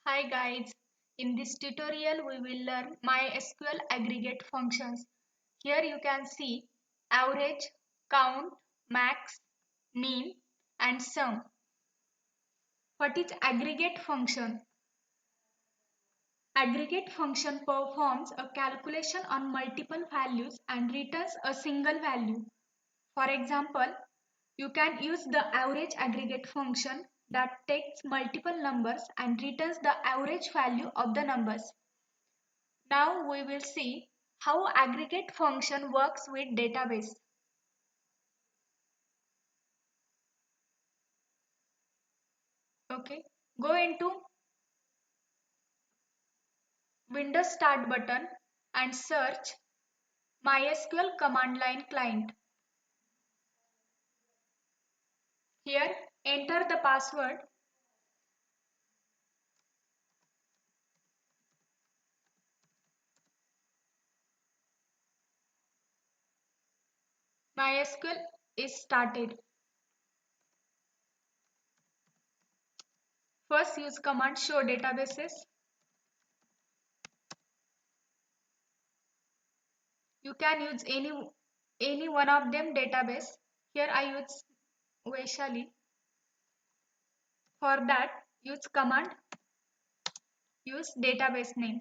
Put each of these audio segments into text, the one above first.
Hi guys, in this tutorial we will learn MySQL aggregate functions. Here you can see average, count, max, mean and sum. What is aggregate function? Aggregate function performs a calculation on multiple values and returns a single value. For example, you can use the average aggregate function that takes multiple numbers and returns the average value of the numbers. Now we will see how aggregate function works with database. Okay, go into Windows Start button and search MySQL command line client. Here enter the password. MySQL is started. First use command show databases. You can use any one of them database. Here I use Vaishali. For that use command use database name.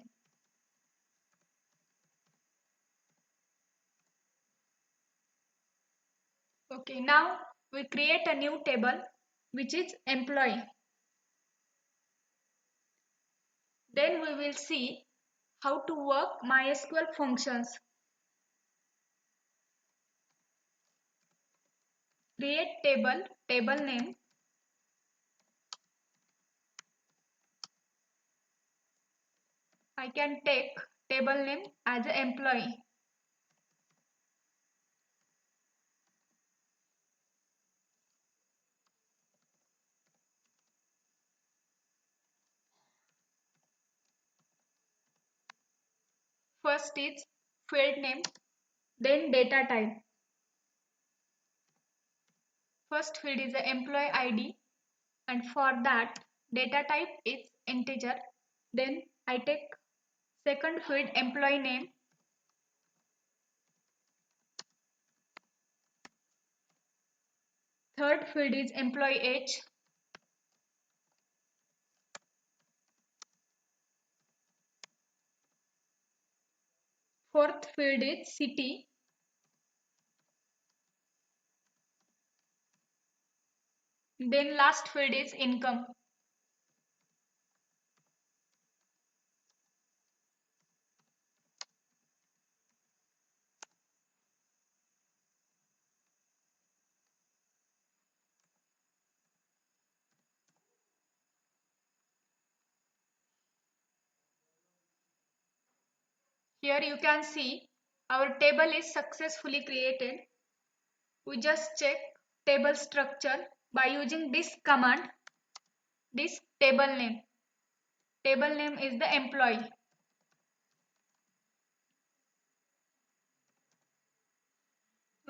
Okay, now we create a new table which is employee. Then we will see how to work MySQL functions. Create table name. I can take table name as an employee. First is field name, then data type. First field is the employee ID and for that data type is integer. Then I take second field employee name. Third field is employee age. Fourth field is city. Then last field is income. Here you can see our table is successfully created. We just check table structure by using this command, this table name. Table name is the employee.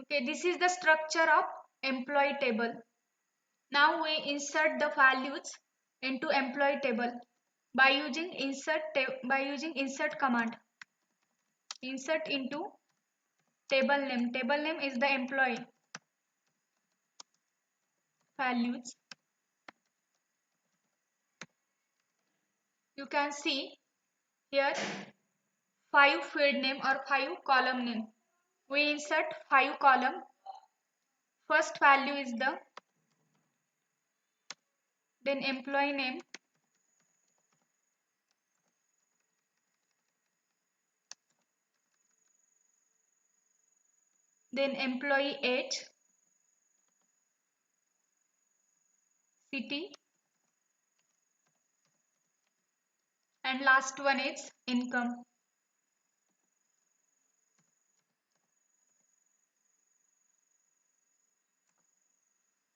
Okay, this is the structure of employee table. Now we insert the values into employee table by using insert command. Insert into table name. Table name is the employee. Values. You can see here 5 field name or 5 column name. We insert 5 column. First value is the then employee name, then employee age, city, and last one is income.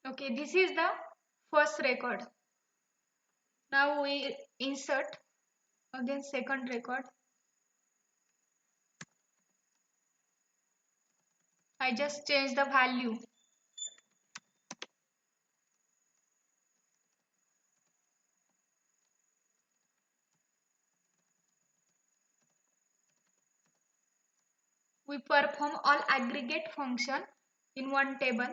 Okay, this is the first record. Now we insert again second record. I just change the value. We perform all aggregate function in one table.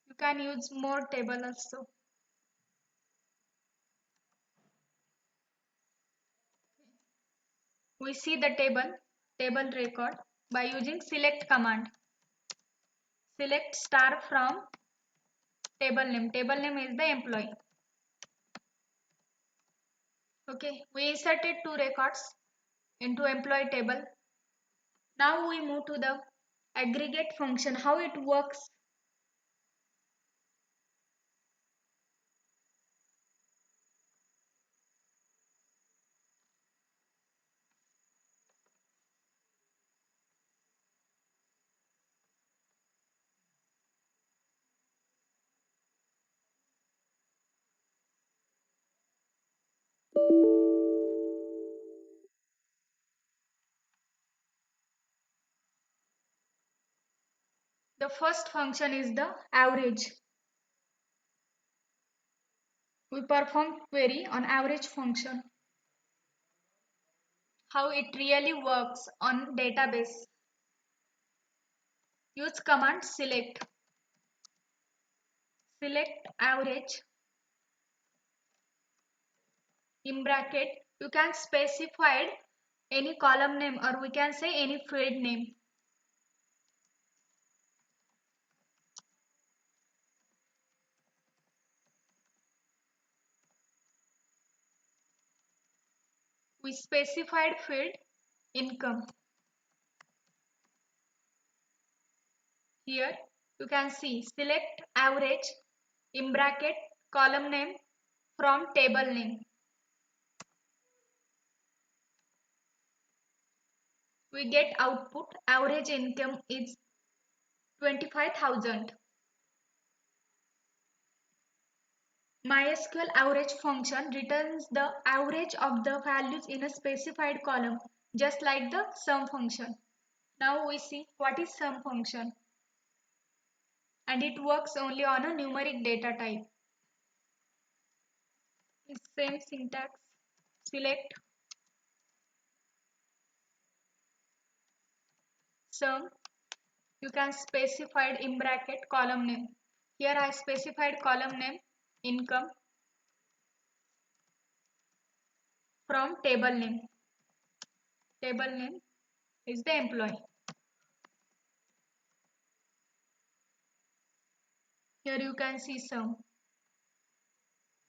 You can use more table also. We see the table record by using select command. Select star from table name. Table name is the employee. Okay, we inserted two records into employee table. Now we move to the aggregate function, how it works. The first function is the average. We perform query on average function. How it really works on database. Use command select. Select average. In bracket, you can specify any column name or we can say any field name. We specified field income. Here you can see select average in bracket column name from table name. We get output average income is 25,000. MySQL average function returns the average of the values in a specified column, just like the sum function. Now we see what is sum function, and it works only on a numeric data type. It's same syntax. Select sum. You can specify in bracket column name. Here I specified column name income from table name. Table name is the employee. Here you can see sum.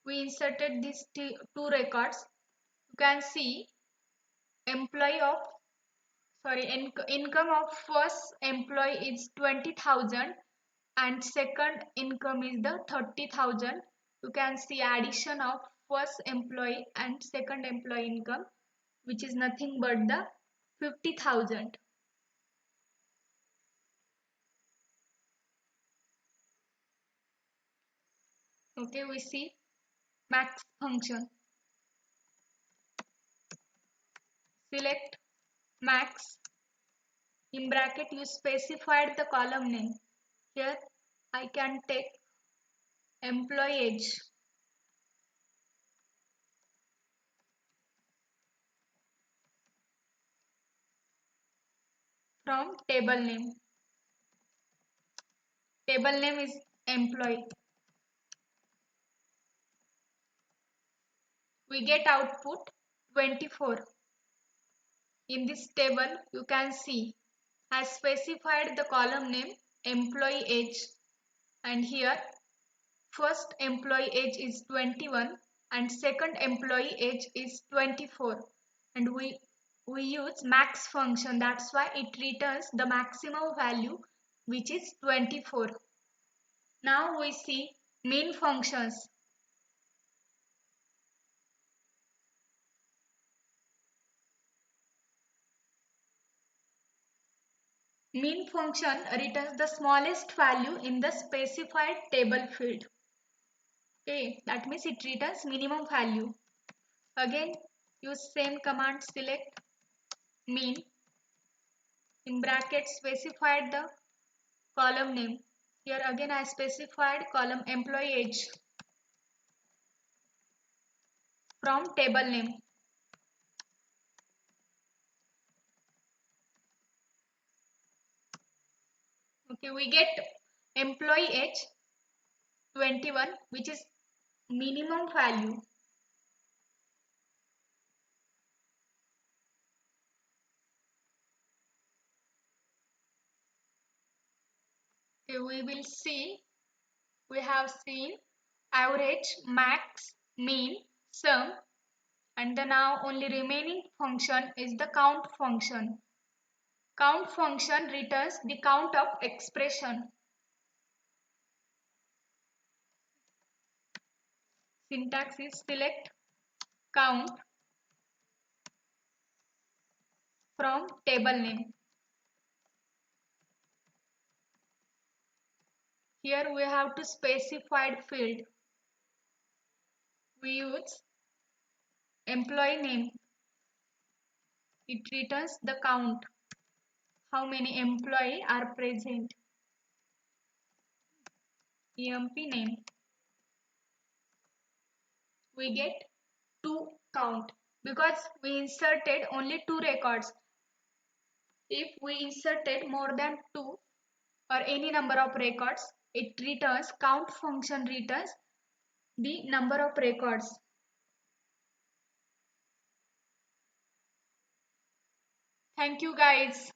We inserted these two records. You can see employee of income of first employee is 20,000 and second income is the 30,000. You can see addition of first employee and second employee income, which is nothing but the 50,000. Okay, we see max function. Select max. In bracket you specified the column name. Here I can take employee age. From table name. Table name is employee. We get output 24. In this table you can see I specified the column name employee age, and here first employee age is 21 and second employee age is 24, and we use max function, that's why it returns the maximum value which is 24. Now we see min functions. Min function returns the smallest value in the specified table field. Okay, that means it returns minimum value. Again, use same command select min. In brackets specified the column name. Here again I specified column employee age from table name. Okay, we get employee age 21, which is minimum value. Okay, we have seen average, max, mean, sum, and the now only remaining function is the count function. Count function returns the count of expression. Syntax is select count from table name. Here we have to specified field. We use employee name. It returns the count. How many employees are present. EMP name. We get 2 count because we inserted only 2 records. If we inserted more than 2 or any number of records, it returns count function returns the number of records. Thank you guys.